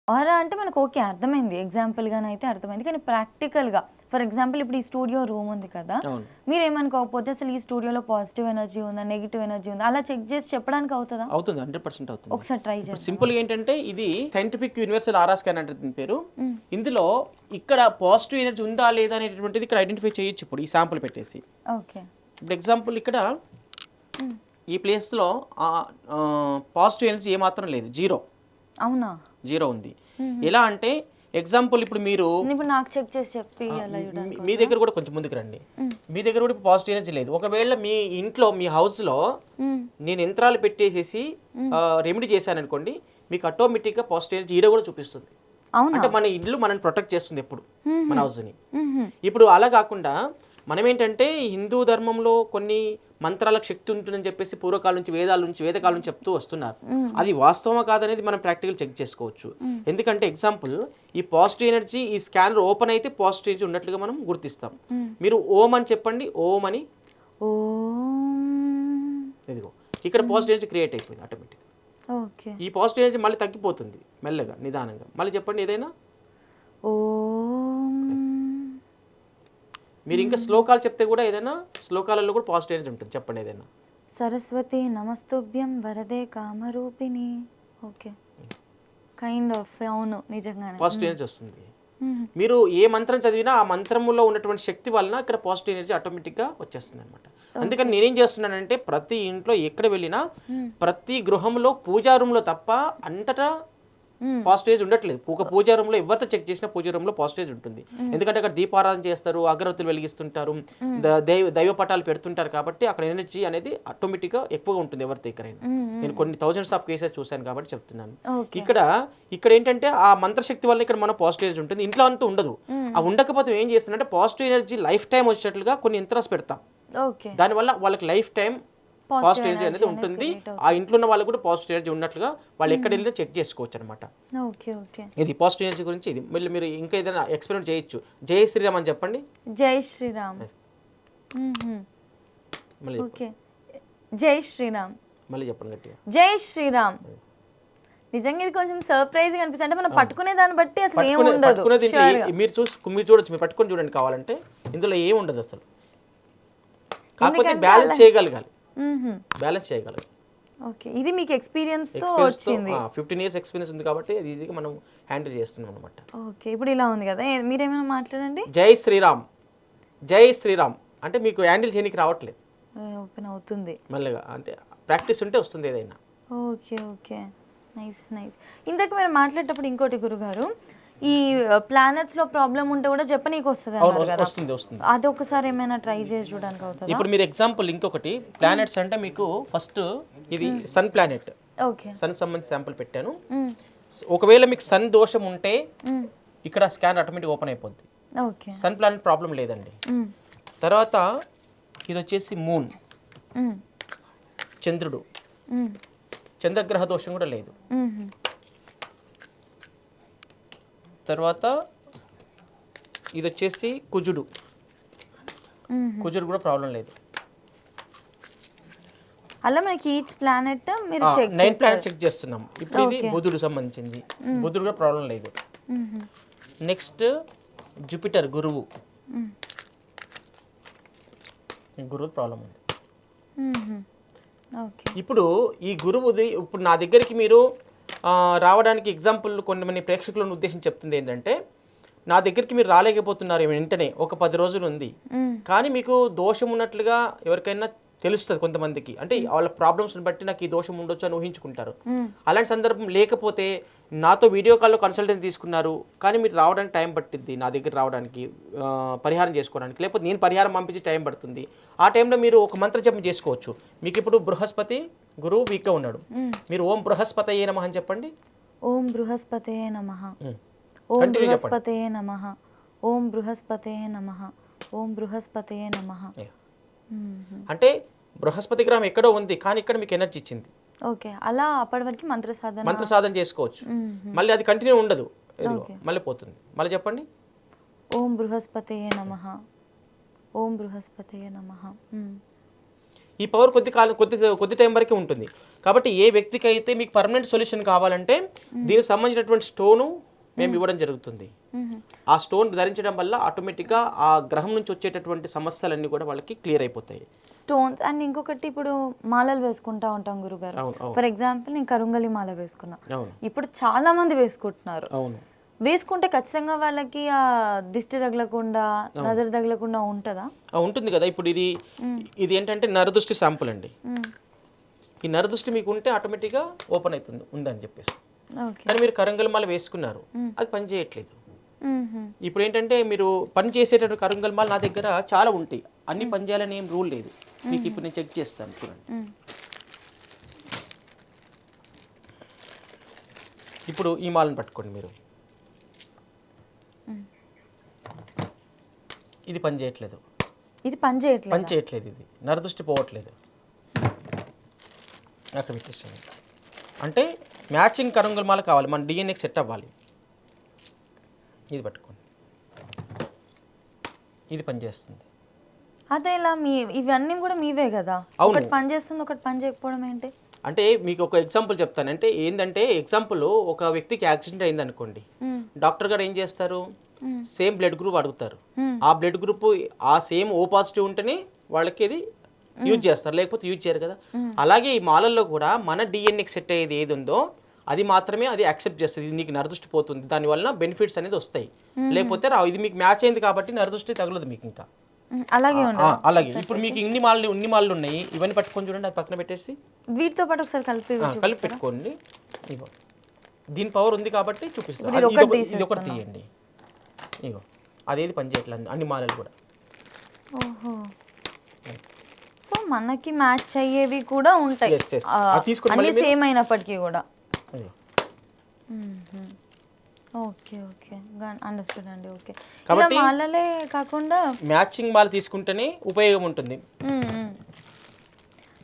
ఆరా అంటే మనకు ఓకే అర్థమైంది. ఎగ్జాంపుల్‌గానైతే అర్థమైంది. కానీ ప్రాక్టికల్‌గా ఫర్ ఎగ్జాంపుల్ ఇప్పుడు ఈ స్టూడియో రూమ్ ఉంది కదా! అవును. మీరేమనుకోకపోతే అసలు ఈ స్టూడియోలో పాజిటివ్ ఎనర్జీ ఉందా? నెగెటివ్ ఎనర్జీ ఉందా? అలా చెక్ చేసి చెప్పడానికి అవుతదా? అవుతుంది. 100% అవుతుంది. ఒకసారి ట్రై ఇప్పుడు చేద్దామా? సింపుల్‌గా ఏంటంటే ఇది సైంటిఫిక్ యూనివర్సల్ ఆరా స్కాన్ అంటారు దీని పేరు. హ్మ్. ఇందులో ఇక్కడ పాజిటివ్ ఎనర్జీ ఉందా లేదా అనేటటువంటిది ఇక్కడ ఐడెంటిఫై చేయొచ్చు ఇప్పుడు ఈ శాంపుల్ పెట్టేసి. ఓకే. ఇప్పుడు ఎగ్జాంపుల్ ఇక్కడ హ్మ్. ఈ ప్లేస్‌లో పాజిటివ్ ఎనర్జీ ఏమాత్రం లేదు. జీరో. అవునా? జీరో ఉంది. హుహు. ఎలా అంటే ఎగ్జాంపుల్ ఇప్పుడు మీరు ఇప్పుడు నాకు చెక్ చేసి చెప్పి అలా మీ ఇవ్వడానికి దగ్గర కూడా కొంచెం ముందుకు రండి. హ్మ్. మీ దగ్గర కూడా పాజిటివ్ ఎనర్జీ లేదు. ఒకవేళ మీ ఇంట్లో మీ హౌస్‌లో హ్మ్. నేను యంత్రాలు పెట్టేసేసి రెమెడీ చేశాననుకోండి, మీకు ఆటోమేటిక్‌గా పాజిటివ్ ఎనర్జీ ఈడ కూడా చూపిస్తుంది. అవునా? అంటే మన ఇల్లు మనల్ని ప్రొటెక్ట్ చేస్తుంది ఎప్పుడు. మన హుహు. హౌస్‌ని. హుహు. ఇప్పుడు అలా కాకుండా మనమేంటంటే హిందూ ధర్మంలో కొన్ని మంత్రాలకు శక్తి ఉంటుందని చెప్పేసి పూర్వకాలం నుంచి వేదకాలం నుంచి చెప్తూ వస్తున్నారు. హ్మ్. అది వాస్తవమా కాదనేది మనం ప్రాక్టికల్ చెక్ చేసుకోవచ్చు. హ్మ్. ఎందుకంటే ఎగ్జాంపుల్ ఈ పాజిటివ్ ఎనర్జీ ఈ స్కానర్ ఓపెన్ అయితే పాజిటివ్ ఎనర్జీ ఉన్నట్లుగా మనం గుర్తిస్తాం. హ్మ్. మీరు ఓం అని చెప్పండి. ఓం అని ఓం. ఇదిగో ఇక్కడ పాజిటివ్ ఎనర్జీ క్రియేట్ అయిపోయింది ఆటోమేటిక్. ఓకే. ఈ పాజిటివ్ ఎనర్జీ మళ్ళీ తగ్గిపోతుంది మెల్లగా నిదానంగా. మళ్ళీ చెప్పండి ఏదైనా. ఓం. మీరు ఇంకా శ్లోకాలు చెప్తే కూడా ఏదైనా శ్లోకాలలో కూడా పాజిటివ్ ఎనర్జీ ఉంటుంది. చెప్పండి ఏదైనా. సరస్వతి నమస్తుభ్యం వరదే కామరూపిణి. ఓకే. కైండ్ ఆఫ్ అవును. నిజంగానే. పాజిటివ్ ఎనర్జీ వస్తుంది. హ్మ్. మీరు ఏ మంత్రం చదివినా ఆ మంత్రములో ఉన్నటువంటి శక్తి వలన ఇక్కడ పాజిటివ్ ఎనర్జీ ఆటోమేటిక్గా వచ్చేస్తుంది అనమాట. అందుకని నేనేం చేస్తున్నానంటే ప్రతి ఇంట్లో ఎక్కడ వెళ్ళినా హ్మ్. ప్రతి గృహంలో పూజా రూమ్లో తప్ప అంతటా హ్మ్. పాజిటివ్ ఉండట్లేదు. ఒక పూజా రూమ్లో ఎవరితో చెక్ చేసినా పూజా రూమ్లో పాజిటివ్ ఉంటుంది. ఎందుకంటే అక్కడ దీపారాధన చేస్తారు, అగరత్తులు వెలిగిస్తుంటారు, దైవ పటాలు పెడుతుంటారు కాబట్టి అక్కడ ఎనర్జీ అనేది ఆటోమేటిక్గా ఎక్కువగా ఉంటుంది ఎవరి దగ్గరైనా. హ్మ్. నేను కొన్ని థౌజండ్స్ ఆఫ్ కేసెస్ చూశాను కాబట్టి చెప్తున్నాను. ఓకే. ఇక్కడ ఏంటంటే ఆ మంత్రశక్తి వల్ల ఇక్కడ మన పాజిటివ్ ఎనర్జీ ఉంటుంది. ఇంట్లో అంతా ఉండదు. ఆ ఉండకపోతే ఏం చేస్తుందంటే పాజిటివ్ ఎనర్జీ లైఫ్ టైం వచ్చేటట్లుగా కొన్ని యంత్రాలు పెడతాం. ఓకే. దానివల్ల వాళ్ళకి లైఫ్ టైం పాజిటివ్ ఎనర్జీ అనేది ఉంటుంది. ఆ ఇంట్లో ఉన్న వాళ్ళకి కూడా పాజిటివ్ ఎనర్జీ ఉన్నట్లుగా వాళ్ళు ఎక్కడ వెళ్ళినా చెక్ చేసుకోవచ్చు అనమాట. ఓకే. ఓకే. ఇది పాజిటివ్ ఎనర్జీ గురించి ఇది. మళ్ళీ మీరు ఇంకా ఏదైనా ఎక్స్పెరిమెంట్ చేయొచ్చు. జై శ్రీరామ్ అని చెప్పండి. జై శ్రీరామ్. హుహు. మళ్ళీ ఓకే. జై శ్రీరామ్. మళ్ళీ చెప్పండి గట్టిగా. జై శ్రీరామ్. నిజంగా ఇది కొంచెం సర్ప్రైజింగ్ అనిపిస్తుంది. అంటే మనం పట్టుకునే దాన్ని బట్టి అసలు ఏం ఉండదు. పట్టుకునేది ఇంట్లో షూర్‌గా. మీరు చూడొచ్చు. మీరు పట్టుకొని చూడండి కావాలంటే. ఇందులో ఏం ఉండదు అసలు. కాకపోతే ఎందుకంటే బ్యాలెన్స్ చేయగలగాలి. హుహు. బ్యాలెన్స్ చేయగలగాలి. ఓకే. ఇది మీకు ఎక్స్‌పీరియన్స్‌తో ఎక్స్‌పీరియన్స్‌తో వచ్చింది. 15 ఇయర్స్ ఎక్స్‌పీరియన్స్ ఉంది కాబట్టి అది ఈజీగా మనం హ్యాండిల్ చేస్తున్నాం అనమాట. ఓకే. ఇప్పుడు ఇలా ఉంది కదా! మీరేమైనా మాట్లాడండి? జై శ్రీరామ్. జై శ్రీరామ్ అంటే మీకు హ్యాండిల్ చేయడానికి రావట్లేదు. ఓపెన్ అవుతుంది. మెల్లగా అంటే ప్రాక్టీస్ ఉంటే వస్తుంది ఏదైనా. ఓకే. ఓకే. నైస్. నైస్. ఇందాక మీరు మాట్లాడేటప్పుడు ఇంకోటి గురుగారు, ఈ ప్లానెట్స్‌లో ప్రాబ్లమ్ ఉంటే కూడా చెప్పనీకి వస్తది అవును అన్నారు కదా! వస్తుంది. అది ఒకసారి ఏమైనా ట్రై చేసి చూడడానికి అవుతదా? ఇప్పుడు మీరు ఎగ్జాంపుల్ ఇంకొకటి ప్లానెట్స్ అంటే మీకు ఫస్ట్ ఇది సన్ ప్లానెట్. ఓకే. సన్ సంబంధించి శాంపుల్ పెట్టాను. హ్మ్. ఒకవేళ మీకు సన్ దోషం ఉంటే హ్మ్. ఇక్కడ స్కాన్ ఆటోమేటిక్ ఓపెన్ అయిపోద్ది. ఓకే. సన్ ప్లానెట్ ప్రాబ్లం లేదండి. హ్మ్. తర్వాత ఇది వచ్చేసి మూన్, హ్మ్. చంద్రుడు, హ్మ్. చంద్రగ్రహ దోషం కూడా లేదు. హుహు. తర్వాత ఇది వచ్చేసి కుజుడు, హుహు. కుజుడు కూడా ప్రాబ్లం లేదు. అలా మనకి ఈచ్ ప్లానెట్ మీరు చెక్ 9 ప్లానెట్ చెక్ చేస్తున్నాం. ఇప్పుడు ఇది ఓకే. బుధుడు సంబంధించింది. బుధుడు కూడా ప్రాబ్లం లేదు. హుహు. నెక్స్ట్ జూపిటర్ గురువు, హ్మ్. గురువు ప్రాబ్లం ఉంది. హుహు. ఓకే. ఇప్పుడు ఈ గురువుది ఇప్పుడు నా దగ్గరికి మీరు రావడానికి ఎగ్జాంపుల్ కొంతమంది ప్రేక్షకులను ఉద్దేశించి చెప్తుంది ఏంటంటే నా దగ్గరికి మీరు రాలేకపోతున్నారు వెంటనే ఒక 10 రోజులు ఉంది. హ్మ్. కానీ మీకు దోషం ఉన్నట్లుగా ఎవరికైనా తెలుస్తుంది కొంతమందికి. అంటే వాళ్ళ ప్రాబ్లమ్స్ని బట్టి నాకు ఈ దోషం ఉండొచ్చు అని ఊహించుకుంటారు. హ్మ్. అలాంటి సందర్భం లేకపోతే నాతో వీడియో కాల్లో కన్సల్టెన్సీ తీసుకున్నారు. కానీ మీరు రావడానికి టైం పట్టిద్ది నా దగ్గర రావడానికి పరిహారం చేసుకోవడానికి. లేకపోతే నేను పరిహారం పంపించి టైం పడుతుంది. ఆ టైంలో మీరు ఒక మంత్ర జపం చేసుకోవచ్చు. మీకు ఇప్పుడు బృహస్పతి గురువు వీక్గా ఉన్నాడు. మీరు ఓం బృహస్పతయే నమః అని చెప్పండి. ఓం బృహస్పతయే నమః. ఓం కంటిన్యూ చెప్పండి. బృహస్పతయే నమః. ఓం బృహస్పతయే నమః. ఓం బృహస్పతయే నమః. హుహు. అంటే బృహస్పతి గ్రహం ఎక్కడో ఉంది కానీ ఇక్కడ మీకు ఎనర్జీ ఇచ్చింది. ఓకే. అలా అప్పటి వరకు మంత్ర సాధన చేసుకోవచ్చు. మళ్ళీ అది కంటిన్యూ ఉండదు. ఓకే. మళ్ళీ పోతుంది. మళ్ళీ చెప్పండి. ఓం బృహస్పతయే నమః. ఓం బృహస్పతయే నమః. ఈ పవర్ కొద్ది టైం వరకే ఉంటుంది. కాబట్టి ఏ వ్యక్తికి అయితే మీకు పర్మనెంట్ సొల్యూషన్ కావాలంటే దీనికి సంబంధించినటువంటి స్టోను మేము ఇవ్వడం జరుగుతుంది. ఆ స్టోన్ ధరించడం వల్ల ఆటోమేటిక్గా ఆ గ్రహం నుంచి వచ్చేటటువంటి సమస్యలన్నీ కూడా వాళ్ళకి క్లియర్ అయిపోతాయి. స్టోన్స్ అండ్ ఇంకొకటి ఇప్పుడు మాలలు వేసుకుంటా ఉంటాం గురుగారు. ఫర్ ఎగ్జాంపుల్ నేను కరుంగలి మాల వేసుకున్నా, ఇప్పుడు చాలా మంది వేసుకుంటున్నారు. అవును, వేసుకుంటే ఖచ్చితంగా వాళ్ళకి ఆ దిష్టి తగలకుండా నజర్ తగలకుండా ఉంటుందా? ఉంటుంది కదా. ఇప్పుడు ఇది ఏంటంటే నరదృష్టి శాంపుల్ అండి. ఈ నరదృష్టి మీకు ఉంటే ఆటోమేటిక్గా ఓపెన్ అవుతుంది ఉందని చెప్పేసి. కానీ మీరు కరంగల్ మాల వేసుకున్నారు, అది పని చేయట్లేదు. ఇప్పుడు ఏంటంటే మీరు పని చేసేటటువంటి కరంగల్ మాల నా దగ్గర చాలా ఉంటాయి, అన్ని పని చేయాలని ఏం రూల్ లేదు. మీకు ఇప్పుడు నేను చెక్ చేస్తాను చూడండి. ఇప్పుడు ఈ మాలను పట్టుకోండి మీరు, ఇది పని చేయట్లేదు, ఇది పని చేయట్లేదు, ఇది నరదృష్టి పోవట్లేదు. అక్కడ పెట్టేసాను. అంటే మ్యాచింగ్ కరంగల్ మాల కావాలి, మన డిఎన్ఏకి సెట్ అవ్వాలి. ఇది పట్టుకోండి, ఇది పనిచేస్తుంది. అదే ఇలా ఇవన్నీ కూడా మీవే కదా, ఒకటి పని చేస్తుంది ఒకటి పని చేయకపోవడం ఏంటి? అంటే మీకు ఒక ఎగ్జాంపుల్ చెప్తాను. అంటే ఏంటంటే ఎగ్జాంపుల్ ఒక వ్యక్తికి యాక్సిడెంట్ అయింది అనుకోండి, డాక్టర్ గారు ఏం చేస్తారు, సేమ్ బ్లడ్ గ్రూప్ అడుగుతారు. ఆ బ్లడ్ గ్రూప్ ఆ సేమ్ ఓ పాజిటివ్ ఉంటేనే వాళ్ళకి ఇది యూజ్ చేస్తారు, లేకపోతే యూజ్ చేయరు కదా. అలాగే ఈ మాలల్లో కూడా మన డిఎన్ఏకి సెట్ అయ్యేది ఏది ఉందో అది మాత్రమే అది యాక్సెప్ట్ చేస్తుంది. ఇది నీకు నరదృష్టి పోతుంది, దానివల్ల బెనిఫిట్స్ అనేది వస్తాయి, లేకపోతే రావు. ఇది మీకు మ్యాచ్ అయింది కాబట్టి నరదృష్టి తగలదు మీకు ఇంకా. అలాగే అలాగే ఇప్పుడు మీకు ఇన్ని మాలలు ఉన్నాయి, ఇవన్నీ పట్టుకొని చూడండి, అది పక్కన పెట్టేసి వీటితో పాటు ఒకసారి కలిపి పెట్టుకోండి. ఇగో దీని పవర్ ఉంది కాబట్టి చూపిస్తాను. ఇది ఒకటి తీయండి. ఇగో అదేది పని చేయట్లేదు, అన్ని మాలలు కూడా. ఓహో, సో మనకి మ్యాచ్ అయ్యేవి కూడా ఉంటాయి, అన్ని సేమ్ అయినప్పటికీ కూడా. ఓకే ఓకే, అండర్స్టూడ్ అండి. ఓకే, కాబట్టి మాలలే కాకుండా మ్యాచింగ్ మాల తీసుకుంటేనే ఉపయోగం ఉంటుంది.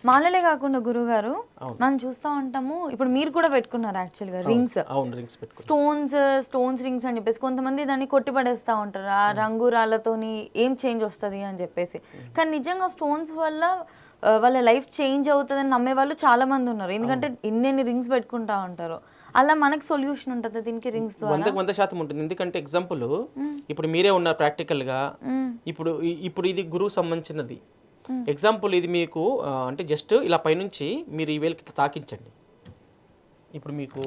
మాలలే కాకుండా గురుగారు మనం చూస్తూ ఉంటాము, ఇప్పుడు మీరు కూడా పెట్టుకున్నారు యాక్చువల్గా రింగ్స్, స్టోన్స్ రింగ్స్ అని చెప్పేసి. కొంతమంది దాన్ని కొట్టిపడేస్తూ ఉంటారు, ఆ రంగు రాళ్ళతోని ఏం చేంజ్ వస్తుంది అని చెప్పేసి. కానీ నిజంగా స్టోన్స్ వల్ల వాళ్ళ లైఫ్ చేంజ్ అవుతుందని నమ్మే వాళ్ళు చాలా మంది ఉన్నారు, ఎందుకంటే ఇన్ని రింగ్స్ పెట్టుకుంటా ఉంటారు. అలా మనకి సొల్యూషన్ ఉంటుంది దీనికి రింగ్స్ ద్వారా? 100% ఉంటుంది. ఎందుకంటే ఎగ్జాంపుల్ ఇప్పుడు మీరే ఉన్నారు ప్రాక్టికల్గా, ఇప్పుడు ఇది గురువు సంబంధించినది. ఎగ్జాంపుల్ ఇది మీకు అంటే జస్ట్ ఇలా పైనుంచి మీరు ఈ వేలకి తాకించండి. ఇప్పుడు మీకు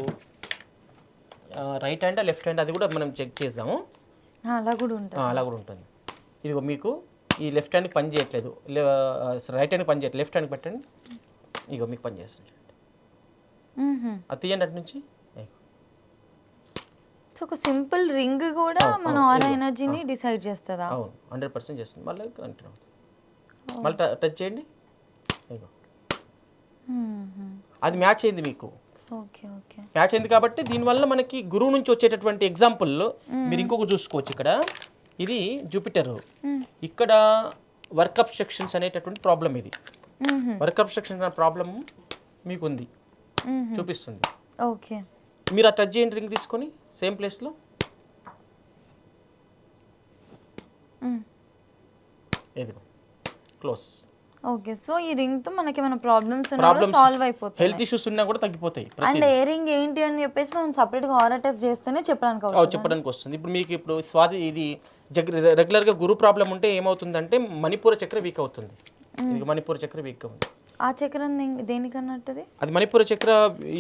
రైట్ హ్యాండ్ లెఫ్ట్ హ్యాండ్ అది కూడా మనం చెక్ చేద్దాము. అలా కూడా ఉంటుంది. ఇదిగో మీకు ఈ లెఫ్ట్ హ్యాండ్కి పని చేయట్లేదు, రైట్ హ్యాండ్కి పని చేయట్లేదు, లెఫ్ట్ హ్యాండ్కి పెట్టండి. ఇగో మీకు పని చేస్తుంది, అది తీయండి అటు నుంచి. ఒక సింపుల్ రింగ్ కూడా మన ఆరా ఎనర్జీని డిసైడ్ చేస్తుందా? అవును, 100% చేస్తుంది. మళ్ళీ కంటిన్యూ అవుతుంది. మళ్ళీ టచ్ చేయండి, అది మ్యాచ్ అయింది మీకు. మ్యాచ్ అయింది కాబట్టి దీనివల్ల మనకి గురువు నుంచి వచ్చేటటువంటి ఎగ్జాంపుల్ మీరు ఇంకొక చూసుకోవచ్చు. ఇక్కడ ఇది జూపిటర్, ఇక్కడ వర్క్ అబ్స్ట్రక్షన్స్ అనేటటువంటి ప్రాబ్లం. ఇది వర్క్ అబ్స్ట్రక్షన్స్ అనే ప్రాబ్లం మీకు ఉంది, చూపిస్తుంది. ఓకే, మీరు ఆ టచ్ చేయండి రింగ్ తీసుకొని సేమ్ ప్లేస్లో. ఇదిగో క్లోజ్. ఓకే, సో ఈ రింగ్ తో మనకి ఏమైనా ప్రాబ్లమ్స్ సాల్వ్ అయిపోతాయి, హెల్త్ ఇష్యూస్ ఉన్నా కూడా తగ్గిపోతాయి. అండ్ ఏ రింగ్ ఏంటి అని చెప్పేసి మనం సెపరేట్ గా ఆరా టెస్ట్ చేస్తేనే చెప్పడానికి వస్తుంది. ఇప్పుడు మీకు ఇప్పుడు ఇది రెగ్యులర్ గా గురు ప్రాబ్లం ఉంటే ఏమవుతుందంటే మణిపూర చక్ర వీక్ అవుతుంది. ఇది మణిపూర చక్ర వీక్ ఉంది. ఆ చక్రం దేనికన్నట్టుది? అది మణిపూర చక్ర,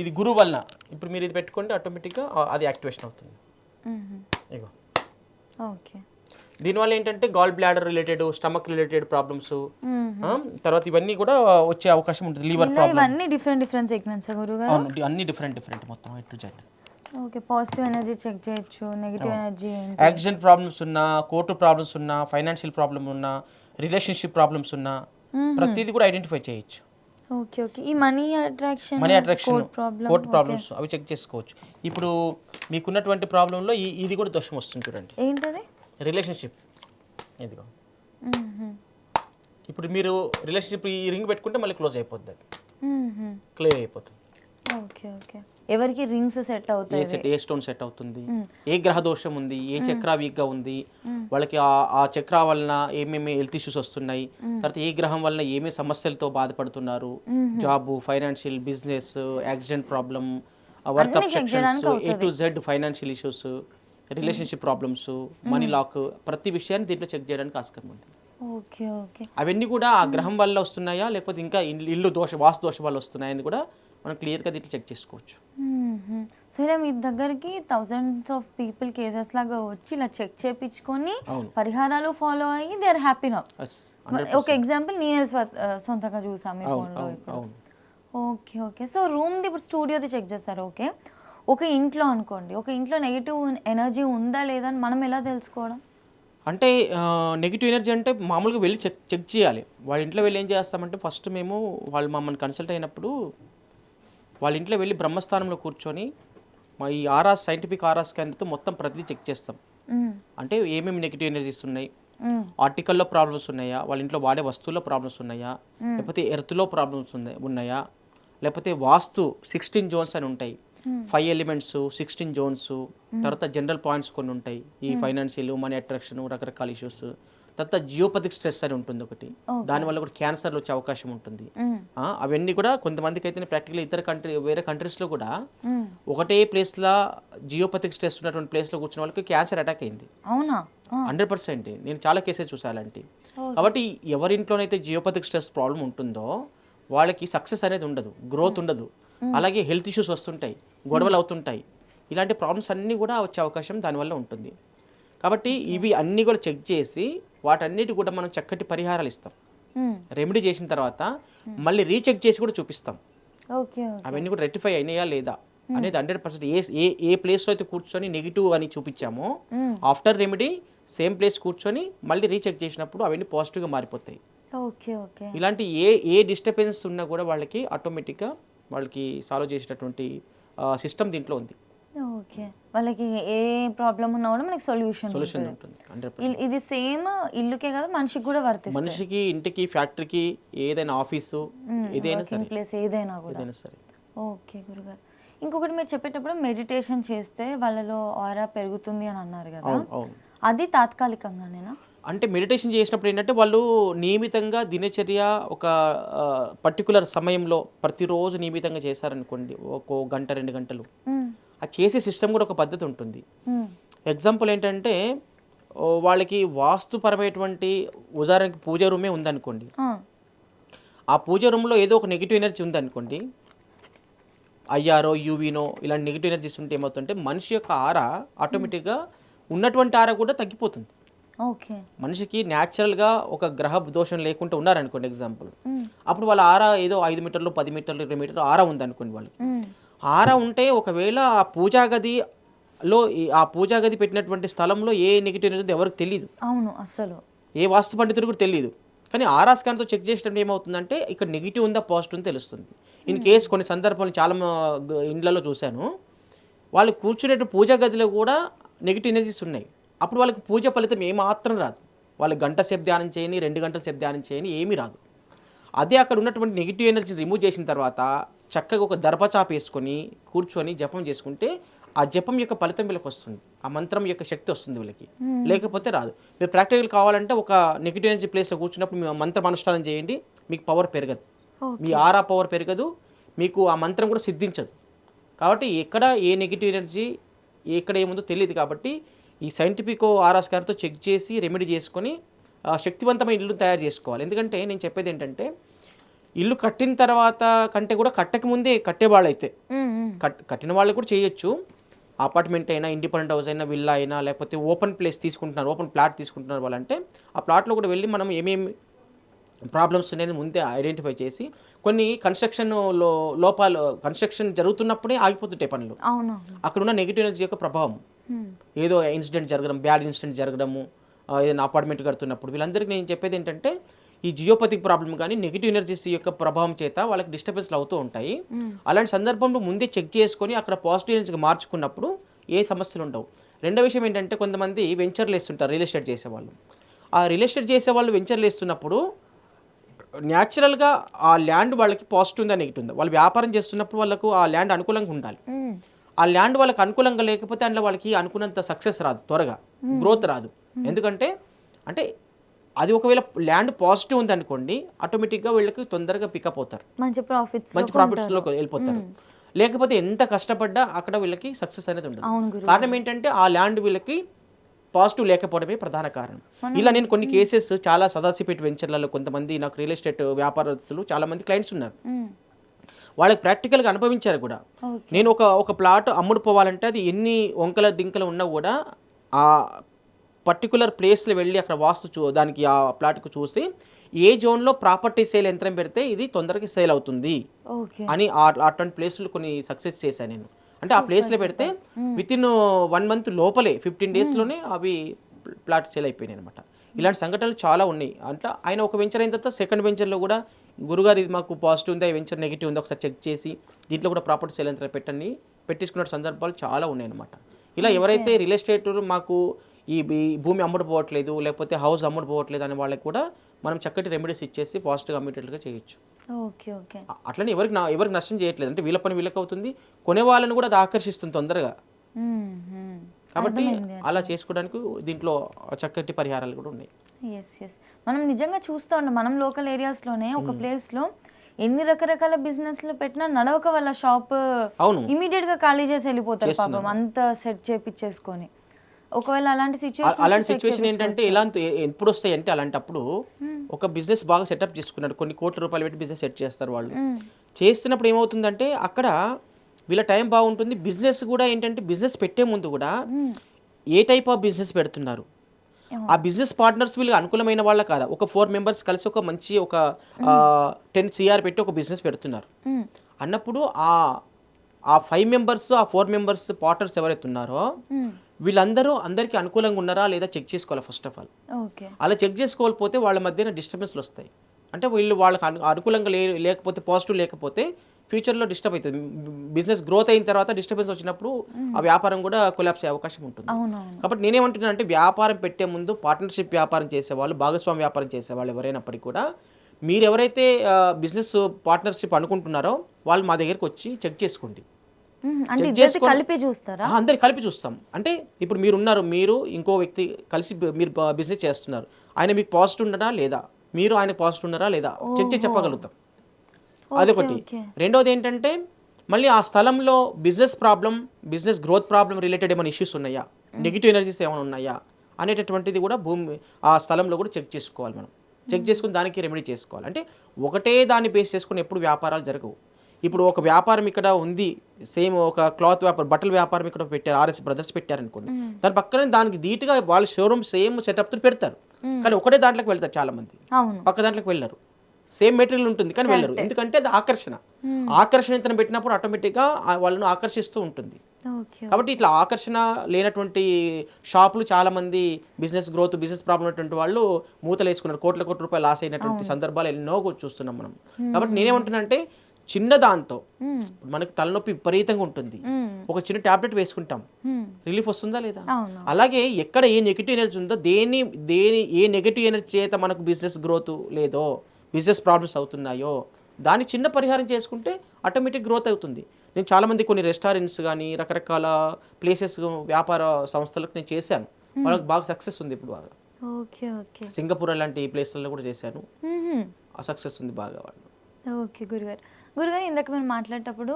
ఇది గురువు వలన. ఇప్పుడు మీరు ఇది పెట్టుకుంటే ఆటోమేటిక్గా అది యాక్టివేషన్ అవుతుంది. ఇగో ఓకే, దీనివల్ల ఏంటంటే gall bladder related, stomach related problems, తర్వాత ఇవన్నీ కూడా వచ్చే అవకాశం ఉంటుంది. లివర్ ప్రాబ్లమ్, ఇవన్నీ డిఫరెంట్ సెగ్మెంట్స్ గురుగారు? అన్ని డిఫరెంట్ మొత్తం A to Z. Okay, positive energy check చేయొచ్చు, నెగిటివ్ ఎనర్జీ ఏంటి, యాక్సిడెంట్ ప్రాబ్లమ్స్ ఉన్నా, కోర్టు ప్రాబ్లమ్స్ ఉన్నా, ఫైనాన్షియల్ ప్రాబ్లమ్ ఉన్నా, రిలేషన్షిప్ ప్రాబ్లమ్స్ ఉన్నా, ప్రతిదీ కూడా ఐడెంటిఫై చేయొచ్చు. ఓకే ఓకే, ఈ మనీ అట్రాక్షన్, కోర్టు ప్రాబ్లమ్స్ అవి చెక్ చేసుకోవచ్చు. ఇప్పుడు మీకున్నటువంటి ప్రాబ్లంలో ఇది కూడా దోషం వస్తుంది చూడండి. ఏంటది? రిలేషన్షిప్. ఇదిగో ఇప్పుడు మీరు రిలేషన్షిప్ ఈ రింగ్ పెట్టుకుంటే మళ్ళీ క్లోజ్ అయిపోద్ది, క్లియర్ అయిపోతుంది. Okay okay. ఎవరికి రింగ్స్ సెట్ అవుతాయి? ఏ స్టోన్ సెట్ అవుతుంది, ఏ గ్రహ దోషం ఉంది, ఏ చక్ర వీక్గా ఉంది, వాళ్ళకి ఆ చక్ర వలన ఏమేమి హెల్త్ ఇష్యూస్ వస్తున్నాయి, తర్వాత ఏ గ్రహం వలన ఏమేమి సమస్యలతో బాధపడుతున్నారు, job, financial, business, accident problem, work obstructions, A to Z financial issues, relationship problems, money lock, ప్రతి విషయాన్ని దీంట్లో చెక్ చేయడానికి ఆస్కారం ఉంది. Okay okay. అవన్నీ కూడా ఆ గ్రహం వల్ల వస్తున్నాయా లేకపోతే ఇంకా ఇల్లు వాస్తు దోషం వల్ల వస్తున్నాయని కూడా మనం క్లియర్గా దీంట్లో చెక్ చేసుకోవచ్చు. సో ఇలా మీ దగ్గరికి థౌజండ్స్ ఆఫ్ పీపుల్ కేసెస్ లాగా వచ్చి ఇలా చెక్ చేయించుకొని పరిహారాలు ఫాలో అయ్యి దే ఆర్ హ్యాపీ నౌ. ఒక ఎగ్జాంపుల్ నేనే సొంతంగా చూసాను మీ ఫోన్లో ఇప్పుడు. Okay okay. సో రూమ్ది ఇప్పుడు స్టూడియోది చెక్ చేస్తారు. ఓకే, ఒక ఇంట్లో అనుకోండి, ఒక ఇంట్లో నెగిటివ్ ఎనర్జీ ఉందా లేదా అని మనం ఎలా తెలుసుకోవడం? అంటే నెగిటివ్ ఎనర్జీ అంటే మామూలుగా వెళ్ళి చెక్ చేయాలి. వాళ్ళ ఇంట్లో వెళ్ళి ఏం చేస్తామంటే ఫస్ట్ మేము వాళ్ళు మమ్మల్ని కన్సల్ట్ అయినప్పుడు వాళ్ళ ఇంట్లో వెళ్ళి బ్రహ్మస్థానంలో కూర్చొని మా ఈ ఆర్ఆర్ సైంటిఫిక్ ఆర్ఆర్ స్కానర్తో మొత్తం ప్రతిదీ చెక్ చేస్తాం. అంటే ఏమేమి నెగిటివ్ ఎనర్జీస్ ఉన్నాయి, ఆర్టికల్లో ప్రాబ్లమ్స్ ఉన్నాయా, వాళ్ళ ఇంట్లో వాడే వస్తువుల్లో ప్రాబ్లమ్స్ ఉన్నాయా, లేకపోతే ఎర్త్లో ప్రాబ్లమ్స్ ఉన్నాయా, లేకపోతే వాస్తు 16 జోన్స్ అని ఉంటాయి, 5 ఎలిమెంట్స్, 16 జోన్స్, తర్వాత జనరల్ పాయింట్స్ కొన్ని ఉంటాయి, ఈ ఫైనాన్షియల్, మనీ అట్రాక్షన్, రకరకాల ఇష్యూస్, తర్వాత జియోపతిక్ స్ట్రెస్ అని ఉంటుంది ఒకటి, దానివల్ల కూడా క్యాన్సర్లు వచ్చే అవకాశం ఉంటుంది. అవన్నీ కూడా కొంతమందికి అయితే ప్రాక్టికల్ వేరే కంట్రీస్లో కూడా ఒకటే ప్లేస్లో జియోపతిక్ స్ట్రెస్ ఉన్నటువంటి ప్లేస్లో కూర్చున్న వాళ్ళకి క్యాన్సర్ అటాక్ అయింది. అవునా? 100%. నేను చాలా కేసెస్ చూసాను అలాంటి. కాబట్టి ఎవరింట్లోనైతే జియోపతిక్ స్ట్రెస్ ప్రాబ్లం ఉంటుందో వాళ్ళకి సక్సెస్ అనేది ఉండదు, గ్రోత్ ఉండదు, అలాగే హెల్త్ ఇష్యూస్ వస్తుంటాయి, గొడవలు అవుతుంటాయి, ఇలాంటి ప్రాబ్లమ్స్ అన్నీ కూడా వచ్చే అవకాశం దానివల్ల ఉంటుంది. కాబట్టి ఇవి అన్నీ కూడా చెక్ చేసి వాటన్నిటి కూడా మనం చక్కటి పరిహారాలు ఇస్తాం. రెమెడీ చేసిన తర్వాత మళ్ళీ రీచెక్ చేసి కూడా చూపిస్తాం. అవన్నీ కూడా రెక్టిఫై అయినాయా లేదా అనేది 100%. ఏ ప్లేస్లో అయితే కూర్చొని నెగిటివ్ అని చూపించామో ఆఫ్టర్ రెమెడీ సేమ్ ప్లేస్ కూర్చొని మళ్ళీ రీచెక్ చేసినప్పుడు అవన్నీ పాజిటివ్గా మారిపోతాయి. ఇలాంటి ఏ డిస్టర్బెన్స్ ఉన్నా కూడా వాళ్ళకి ఆటోమేటిక్గా వాళ్ళకి సాల్వ్ చేసేటటువంటి సిస్టమ్ దీంట్లో ఉంది. ఓకే, వాళ్ళకి ఏ ప్రాబ్లం ఉన్నా కూడా మనకి సొల్యూషన్ ఉంటుంది. ఇది సేమ్ ఇల్లుకే కదా, మనిషికి కూడా వర్తిస్తుంది. మనిషికి, ఇంటికి, ఫ్యాక్టరీకి, ఏదైనా ఆఫీసు, ఏదైనా సరే, ప్లేస్ ఏదైనా సరే. ఓకే గురుగారు, ఇంకొకటి మీరు చెప్పేటప్పుడు మెడిటేషన్ చేస్తే వాళ్ళలో ఆరా పెరుగుతుంది అని అన్నారు కదా, అది తాత్కాలికంగానేనా? అంటే మెడిటేషన్ చేసినప్పుడు ఏంటంటే వాళ్ళు నియమితంగా దినచర్య ఒక పర్టికులర్ సమయంలో ప్రతిరోజు నియమితంగా చేశారనుకోండి, ఒక గంట 2 గంటలు, ఆ చేసే సిస్టమ్ కూడా ఒక పద్ధతి ఉంటుంది. ఎగ్జాంపుల్ ఏంటంటే వాళ్ళకి వాస్తుపరమైనటువంటి ఉదాహరణకి పూజ రూమే ఉందనుకోండి, ఆ పూజ రూమ్లో ఏదో ఒక నెగిటివ్ ఎనర్జీ ఉందనుకోండి, ఐఆర్ఓ, యూవీనో ఇలాంటి నెగిటివ్ ఎనర్జీస్ ఉంటే ఏమవుతుందంటే మనిషి యొక్క ఆరా ఆటోమేటిక్గా ఉన్నటువంటి ఆరా కూడా తగ్గిపోతుంది. మనిషికి న్యాచురల్గా ఒక గ్రహ దోషం లేకుండా ఉన్నారనుకోండి ఎగ్జాంపుల్, అప్పుడు వాళ్ళ ఆరా ఏదో 5 మీటర్లు, 10 మీటర్లు, 20 మీటర్లు ఆరా ఉందనుకోండి, వాళ్ళకి ఆరా ఉంటే ఒకవేళ ఆ పూజా గది పెట్టినటువంటి స్థలంలో ఏ నెగిటివ్ ఎనర్జీ ఎవరికి తెలియదు. అవును, అసలు ఏ వాస్తు పండితుడు కూడా తెలియదు. కానీ ఆరా స్కాన్తో చెక్ చేసేటప్పుడు ఏమవుతుందంటే ఇక్కడ నెగిటివ్ ఉందా పాజిటివ్ ఉందా తెలుస్తుంది. ఇన్ కేస్ కొన్ని సందర్భాలు చాలా ఇండ్లలో చూశాను, వాళ్ళు కూర్చునే పూజా గదిలో కూడా నెగిటివ్ ఎనర్జీస్ ఉన్నాయి. అప్పుడు వాళ్ళకి పూజ ఫలితం ఏమాత్రం రాదు. వాళ్ళు గంట సేపు ధ్యానం చేయని, 2 గంటల సేపు ధ్యానం చేయని ఏమీ రాదు. అదే అక్కడ ఉన్నటువంటి నెగిటివ్ ఎనర్జీ రిమూవ్ చేసిన తర్వాత చక్కగా ఒక దర్పచాప వేసుకొని కూర్చొని జపం చేసుకుంటే ఆ జపం యొక్క ఫలితం వీళ్ళకి వస్తుంది, ఆ మంత్రం యొక్క శక్తి వస్తుంది వీళ్ళకి, లేకపోతే రాదు. మీరు ప్రాక్టికల్ కావాలంటే ఒక నెగిటివ్ ఎనర్జీ ప్లేస్లో కూర్చున్నప్పుడు మీ మంత్రం అనుష్ఠానం చేయండి, మీకు పవర్ పెరగదు, మీ ఆరా పవర్ పెరగదు, మీకు ఆ మంత్రం కూడా సిద్ధించదు. కాబట్టి ఎక్కడ ఏ నెగిటివ్ ఎనర్జీ ఎక్కడ ఏముందో తెలియదు. కాబట్టి ఈ సైంటిఫిక్ ఆరా స్కానర్తో చెక్ చేసి రెమెడీ చేసుకొని శక్తివంతమైన ఇల్లు తయారు చేసుకోవాలి. ఎందుకంటే నేను చెప్పేది ఏంటంటే ఇల్లు కట్టిన తర్వాత కంటే కూడా కట్టక ముందే కట్టేవాళ్ళైతే కట్టిన వాళ్ళు కూడా చేయొచ్చు. అపార్ట్మెంట్ అయినా, ఇండిపెండెంట్ హౌస్ అయినా, విల్లా అయినా, లేకపోతే ఓపెన్ ప్లేస్ తీసుకుంటున్నారు, ఓపెన్ ప్లాట్ తీసుకుంటున్నారు వాళ్ళంటే ఆ ప్లాట్లో కూడా వెళ్ళి మనం ఏమేమి ప్రాబ్లమ్స్ ఉన్నాయని ముందే ఐడెంటిఫై చేసి, కొన్ని కన్స్ట్రక్షన్ జరుగుతున్నప్పుడే ఆగిపోతుంటాయి పనులు, అక్కడున్న నెగిటివ్ ఎనర్జీ యొక్క ప్రభావం, ఏదో ఇన్సిడెంట్ జరగడం, బ్యాడ్ ఇన్సిడెంట్ జరగడము, ఏదైనా అపార్ట్మెంట్ కడుతున్నప్పుడు, వీళ్ళందరికీ నేను చెప్పేది ఏంటంటే ఈ జియోపతిక్ ప్రాబ్లం కానీ నెగిటివ్ ఎనర్జీస్ యొక్క ప్రభావం చేత వాళ్ళకి డిస్టర్బెన్స్లు అవుతూ ఉంటాయి. అలాంటి సందర్భంలో ముందే చెక్ చేసుకొని అక్కడ పాజిటివ్ ఎనర్జీగా మార్చుకున్నప్పుడు ఏ సమస్యలు ఉండవు. రెండో విషయం ఏంటంటే కొంతమంది వెంచర్లు వేస్తుంటారు, రియల్ ఎస్టేట్ చేసేవాళ్ళు. ఆ రియల్ ఎస్టేట్ చేసేవాళ్ళు వెంచర్లు వేస్తున్నప్పుడు న్యాచురల్గా ఆ ల్యాండ్ వాళ్ళకి పాజిటివ్ ఉందా నెగిటివ్ ఉందా, వాళ్ళు వ్యాపారం చేస్తున్నప్పుడు వాళ్ళకు ఆ ల్యాండ్ అనుకూలంగా ఉండాలి. ఆ ల్యాండ్ వాళ్ళకి అనుకూలంగా లేకపోతే అందులో వాళ్ళకి అనుకున్నంత సక్సెస్ రాదు, త్వరగా గ్రోత్ రాదు. ఎందుకంటే అంటే అది ఒకవేళ ల్యాండ్ పాజిటివ్ ఉంది అనుకోండి, ఆటోమేటిక్గా వీళ్ళకి తొందరగా పికప్ అవుతారు, మంచి ప్రాఫిట్స్లో వెళ్ళిపోతారు. లేకపోతే ఎంత కష్టపడ్డా అక్కడ వీళ్ళకి సక్సెస్ అనేది ఉండదు. కారణం ఏంటంటే ఆ ల్యాండ్ వీళ్ళకి పాజిటివ్ లేకపోవడమే ప్రధాన కారణం. ఇలా నేను కొన్ని కేసెస్ చాలా సదాశివపేట వెంచర్లలో కొంతమంది నాకు రియల్ ఎస్టేట్ వ్యాపారస్తులు చాలా మంది క్లయింట్స్ ఉన్నారు, వాళ్ళకి ప్రాక్టికల్గా అనుభవించారు కూడా. నేను ఒక ప్లాట్ అమ్ముడు పోవాలంటే అది ఎన్ని వంకల డింకలు ఉన్నా కూడా ఆ పర్టికులర్ ప్లేస్లో వెళ్ళి అక్కడ వాస్తు దానికి ఆ ప్లాట్కు చూసి ఏ జోన్లో ప్రాపర్టీ సేల్ యంత్రం పెడితే ఇది తొందరగా సేల్ అవుతుంది అని అటువంటి ప్లేస్లు కొన్ని సక్సెస్ చేశాను నేను. అంటే ఆ ప్లేస్లో పెడితే విత్ ఇన్ 1 month లోపలే 15 daysలోనే అవి ప్లాట్ సేల్ అయిపోయినాయి అనమాట. ఇలాంటి సంఘటనలు చాలా ఉన్నాయి. అంటే ఆయన ఒక వెంచర్ అయిన తర్వాత సెకండ్ వెంచర్లో కూడా గురుగారు ఇది మాకు పాజిటివ్ ఉందా, ఈ వెంచర్ నెగిటివ్ ఉందా ఒకసారి చెక్ చేసి దీంట్లో కూడా ప్రాపర్టీ సేల్ యంత్రం పెట్టించుకున్న సందర్భాలు చాలా ఉన్నాయి అనమాట. ఇలా ఎవరైతే రియల్ ఎస్టేట్ మాకు ఈ భూమి అమ్ముడు పోవట్లేదు, లేకపోతే హౌస్ అమ్ముడు పోవట్లేదు అనే వాళ్ళకి కూడా మనం చక్కటి రెమెడీస్ ఇచ్చేసి పాజిటివ్గా అమ్మేటట్లుగా చేయొచ్చు. అట్లనే ఎవరికి నష్టం చేయట్లేదు, అంటే వీళ్ళ పని వీళ్ళకి అవుతుంది, కొనే వాళ్ళని కూడా అది ఆకర్షిస్తుంది తొందరగా. కాబట్టి అలా చేసుకోవడానికి దీంట్లో చక్కటి పరిహారాలు కూడా ఉన్నాయి. మనం నిజంగా చూస్తూ ఉంటాం, మనం లోకల్ ఏరియాస్లోనే ఒక ప్లేస్లో ఎన్ని రకరకాల బిజినెస్లు పెట్టినా నడవక వాళ్ళ షాప్ ఇమీడియట్గా ఖాళీ చేసి వెళ్ళిపోతారు పాపం, అంత సెట్ చేపించేసుకొని. ఒకవేళ అలాంటి సిచ్యువేషన్ ఏంటంటే ఎప్పుడు వస్తాయి అంటే అలాంటప్పుడు ఒక బిజినెస్ బాగా సెటప్ చేసుకున్నాడు, కొన్ని కోట్ల రూపాయలు పెట్టి బిజినెస్ సెట్ చేస్తారు వాళ్ళు. చేస్తున్నప్పుడు ఏమవుతుందంటే అక్కడ వీళ్ళ టైం బాగుంటుంది. బిజినెస్ కూడా ఏంటంటే బిజినెస్ పెట్టే ముందు కూడా ఏ టైప్ ఆఫ్ బిజినెస్ పెడుతున్నారు, ఆ బిజినెస్ పార్ట్నర్స్ వీళ్ళకి అనుకూలమైన వాళ్ళ కాదా. ఒక 4 members కలిసి ఒక మంచి ఒక 10 CR పెట్టి ఒక బిజినెస్ పెడుతున్నారు అన్నప్పుడు ఆ 5 members ఆ 4 members పార్ట్నర్స్ ఎవరైతే ఉన్నారో అందరికీ అనుకూలంగా ఉన్నారా లేదా చెక్ చేసుకోవాలి ఫస్ట్ ఆఫ్ ఆల్. అలా చెక్ చేసుకోకపోతే వాళ్ళ మధ్యన డిస్టర్బెన్స్లు వస్తాయి. అంటే వాళ్ళకి అనుకూలంగా లేకపోతే పాజిటివ్ లేకపోతే ఫ్యూచర్లో డిస్టర్బ్ అవుతుంది. బిజినెస్ గ్రోత్ అయిన తర్వాత డిస్టర్బెన్స్ వచ్చినప్పుడు ఆ వ్యాపారం కూడా కొలాప్స్ అయ్యే అవకాశం ఉంటుంది. కాబట్టి నేనేమంటున్నాను అంటే వ్యాపారం పెట్టే ముందు పార్ట్నర్షిప్ వ్యాపారం చేసేవాళ్ళు, భాగస్వామి వ్యాపారం చేసేవాళ్ళు ఎవరైనప్పటికీ కూడా మీరు ఎవరైతే బిజినెస్ పార్ట్నర్షిప్ అనుకుంటున్నారో వాళ్ళు మా దగ్గరికి వచ్చి చెక్ చేసుకోండి. అందరు కలిపి చూస్తాం. అంటే ఇప్పుడు మీరు ఇంకో వ్యక్తి కలిసి మీరు బిజినెస్ చేస్తున్నారు, ఆయన మీకు పాజిటివ్ ఉన్నారా లేదా, మీరు ఆయన పాజిటివ్ ఉన్నారా లేదా చెక్ చేసి చెప్పగలుగుతాం. అదొకటి. రెండోది ఏంటంటే మళ్ళీ ఆ స్థలంలో బిజినెస్ గ్రోత్ ప్రాబ్లం రిలేటెడ్ ఏమైనా ఇష్యూస్ ఉన్నాయా, నెగిటివ్ ఎనర్జీస్ ఏమైనా ఉన్నాయా అనేటటువంటిది కూడా ఆ స్థలంలో కూడా చెక్ చేసుకోవాలి. మనం చెక్ చేసుకుని దానికి రెమెడీ చేసుకోవాలి. అంటే ఒకటే దాన్ని బేస్ చేసుకుని ఎప్పుడు వ్యాపారాలు జరగవు. ఇప్పుడు ఒక వ్యాపారం ఇక్కడ ఉంది, సేమ్ ఒక క్లాత్ వ్యాపారం, బట్టల వ్యాపారం ఇక్కడ పెట్టారు, RS బ్రదర్స్ పెట్టారనుకోండి, దాని పక్కనే దానికి ధీటుగా వాళ్ళ షోరూమ్ సేమ్ సెటప్తో పెడతారు, కానీ ఒకటే దాంట్లోకి వెళ్తారు చాలా మంది, పక్క దాంట్లోకి వెళ్ళరు. సేమ్ మెటీరియల్ ఉంటుంది కానీ వెళ్ళరు, ఎందుకంటే అది ఆకర్షణ ఇంతను పెట్టినప్పుడు ఆటోమేటిక్గా వాళ్ళను ఆకర్షిస్తూ ఉంటుంది. కాబట్టి ఇట్లా ఆకర్షణ లేనటువంటి షాపులు చాలా మంది బిజినెస్ ప్రాబ్లం ఉన్నటువంటి వాళ్ళు మూతలు వేసుకున్నారు, కోట్ల రూపాయలు లాస్ అయినటువంటి సందర్భాలు ఎన్నో చూస్తున్నాం మనం. కాబట్టి నేనేమంటున్నా అంటే చిన్న దాంతో మనకి తలనొప్పి విపరీతంగా ఉంటుంది, ఒక చిన్న టాబ్లెట్ వేసుకుంటాం, రిలీఫ్ వస్తుందా లేదా. అలాగే ఎక్కడ ఏ నెగిటివ్ ఎనర్జీ ఉందో ఏ నెగిటివ్ ఎనర్జీ చేత మనకు బిజినెస్ గ్రోత్ లేదో, బిజినెస్ ప్రాబ్లమ్స్ అవుతున్నాయో దాన్ని చిన్న పరిహారం చేసుకుంటే ఆటోమేటిక్ గ్రోత్ అవుతుంది. నేను చాలామంది కొన్ని రెస్టారెంట్స్ కానీ రకరకాల ప్లేసెస్ వ్యాపార సంస్థలకు నేను చేశాను, వాళ్ళకి బాగా సక్సెస్ ఉంది ఇప్పుడు బాగా. సింగపూర్ లాంటి ప్లేస్లలో కూడా చేశాను, ఆ సక్సెస్ ఉంది బాగా వాళ్ళు. ఓకే గురుగారు ఇందాక మీరు మాట్లాడేటప్పుడు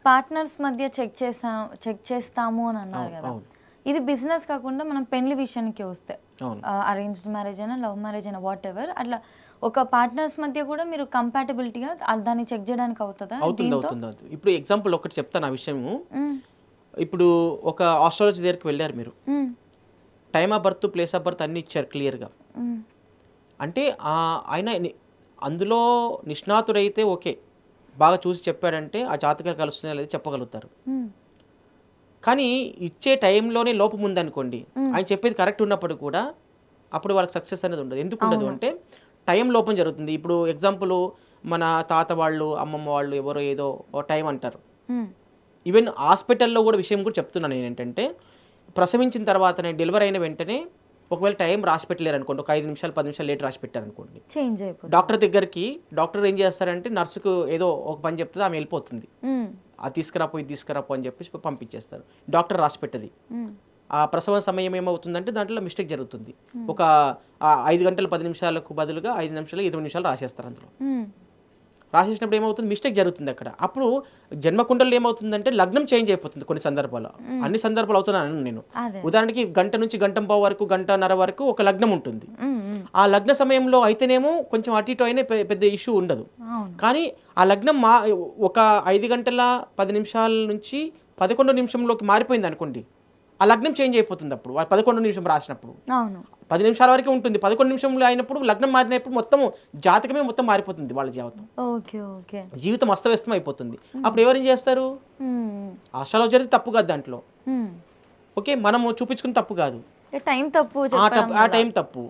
పార్ట్నర్స్ మధ్య చెక్ చేస్తాము అని అన్నారు కదా, ఇది బిజినెస్ కాకుండా మనం పెళ్లి విషయానికి వస్తే అరేంజ్డ్ మ్యారేజ్ అయినా లవ్ మ్యారేజ్ అయినా వాట్ ఎవర్, అట్లా ఒక పార్ట్నర్స్ మధ్య కూడా మీరు కంపాటబిలిటీగా దాన్ని చెక్ చేయడానికి అవుతుందా? అవుతుంది. ఇప్పుడు ఎగ్జాంపుల్ ఒకటి చెప్తాను ఆ విషయము. ఇప్పుడు ఒక ఆస్ట్రాలజీ దగ్గరికి వెళ్ళారు మీరు, time of birth, place of birth అన్ని ఇచ్చారు క్లియర్గా. అంటే ఆయన అందులో నిష్ణాతుడైతే ఓకే, బాగా చూసి చెప్పాడంటే ఆ జాతకాలు కలుస్తున్నాయో లేదో చెప్పగలుగుతారు. కానీ ఇచ్చే టైంలోనే లోపం ఉందనుకోండి, ఆయన చెప్పేది కరెక్ట్ ఉన్నప్పుడు కూడా అప్పుడు వాళ్ళకి సక్సెస్ అనేది ఉండదు. ఎందుకు ఉండదు అంటే టైం లోపం జరుగుతుంది. ఇప్పుడు ఎగ్జాంపుల్ మన తాత వాళ్ళు, అమ్మమ్మ వాళ్ళు ఎవరో ఏదో టైం అంటారు. ఈవెన్ హాస్పిటల్లో కూడా విషయం కూడా చెప్తున్నాను నేను ఏంటంటే, ప్రసవించిన తర్వాతనే డెలివరీ అయిన వెంటనే ఒకవేళ టైం రాసి పెట్టలేరు అనుకోండి, ఒక 5 నిమిషాలు 10 నిమిషాలు లేట్ రాసి పెట్టారు అనుకోండి, చేంజ్ అయిపోతుంది. డాక్టర్ ఏం చేస్తారంటే నర్సుకు ఏదో ఒక పని చెప్తుంది, ఆమె వెళ్ళిపోతుంది. అది తీసుకురాపో ఇది తీసుకురాపో అని చెప్పేసి పంపించేస్తారు. డాక్టర్ రాసి పెట్టది. ఆ ప్రసవ సమయం ఏమవుతుందంటే దాంట్లో మిస్టేక్ జరుగుతుంది. ఒక 5 గంటల 10 నిమిషాలకు బదులుగా 5 నిమిషాలు 20 నిమిషాలు రాసేస్తారు. అందులో రాసేసినప్పుడు ఏమవుతుంది, మిస్టేక్ జరుగుతుంది అక్కడ. అప్పుడు జన్మకుండలు ఏమవుతుందంటే లగ్నం చేంజ్ అయిపోతుంది కొన్ని సందర్భాల్లో. అన్ని సందర్భాలు అవుతున్నాను నేను. ఉదాహరణకి గంట నుంచి గంటంపావు వరకు, గంటన్నర వరకు ఒక లగ్నం ఉంటుంది. ఆ లగ్న సమయంలో అయితేనేమో కొంచెం అటు ఇటు అయినా పెద్ద ఇష్యూ ఉండదు. కానీ ఆ లగ్నం ఒక 5 గంటల 10 నిమిషాల నుంచి 11 నిమిషంలోకి మారిపోయింది అనుకోండి, ఆ లగ్నం చేంజ్ అయిపోతుంది. అప్పుడు 11 నిమిషం రాసినప్పుడు 10 నిమిషాల వరకే ఉంటుంది. 11 నిమిషంలో అయినప్పుడు లగ్నం మారినప్పుడు మొత్తం జాతకమే మొత్తం మారిపోతుంది. వాళ్ళ జీవితం అస్తవ్యస్తం అయిపోతుంది. అప్పుడు ఎవరేం చేస్తారు, అస్ట్రాలజర్ తప్పు కాదు దాంట్లో, ఓకే, మనము చూపించుకుని తప్పు కాదు, ఆ టైం తప్పు.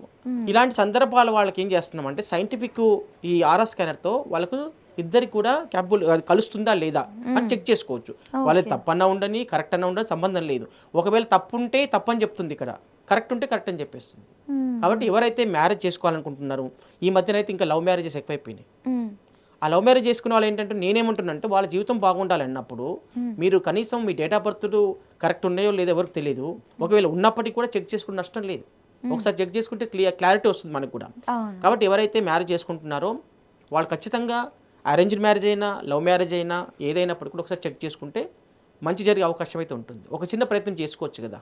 ఇలాంటి సందర్భాలు వాళ్ళకి ఏం చేస్తున్నాం అంటే సైంటిఫిక్ ఈ ఆర్ఆర్ స్కానర్తో వాళ్ళకు ఇద్దరికి కూడా క్యాపబుల్ కలుస్తుందా లేదా అని చెక్ చేసుకోవచ్చు. వాళ్ళది తప్పన్నా ఉండని కరెక్ట్ అన్నా ఉండని సంబంధం లేదు. ఒకవేళ తప్పు ఉంటే తప్పని చెప్తుంది, ఇక్కడ కరెక్ట్ ఉంటే కరెక్ట్ అని చెప్పేస్తుంది. కాబట్టి ఎవరైతే మ్యారేజ్ చేసుకోవాలనుకుంటున్నారో, ఈ మధ్యన అయితే ఇంకా లవ్ మ్యారేజెస్ ఎక్కువైపోయినాయి. ఆ లవ్ మ్యారేజ్ చేసుకునే వాళ్ళు ఏంటంటే నేనేమంటున్నానంటే వాళ్ళ జీవితం బాగుండాలి అన్నప్పుడు మీరు కనీసం మీ డేట్ ఆఫ్ బర్త్ కరెక్ట్ ఉన్నాయో లేదో ఎవరికి తెలియదు. ఒకవేళ ఉన్నప్పటికీ కూడా చెక్ చేసుకునే నష్టం లేదు. ఒకసారి చెక్ చేసుకుంటే క్లారిటీ వస్తుంది మనకు కూడా. కాబట్టి ఎవరైతే మ్యారేజ్ చేసుకుంటున్నారో వాళ్ళు ఖచ్చితంగా అరేంజ్డ్ మ్యారేజ్ అయినా లవ్ మ్యారేజ్ అయినా ఏదైనప్పుడు కూడా ఒకసారి చెక్ చేసుకుంటే మంచి జరిగే అవకాశం అయితే ఉంటుంది. ఒక చిన్న ప్రయత్నం చేసుకోవచ్చు కదా.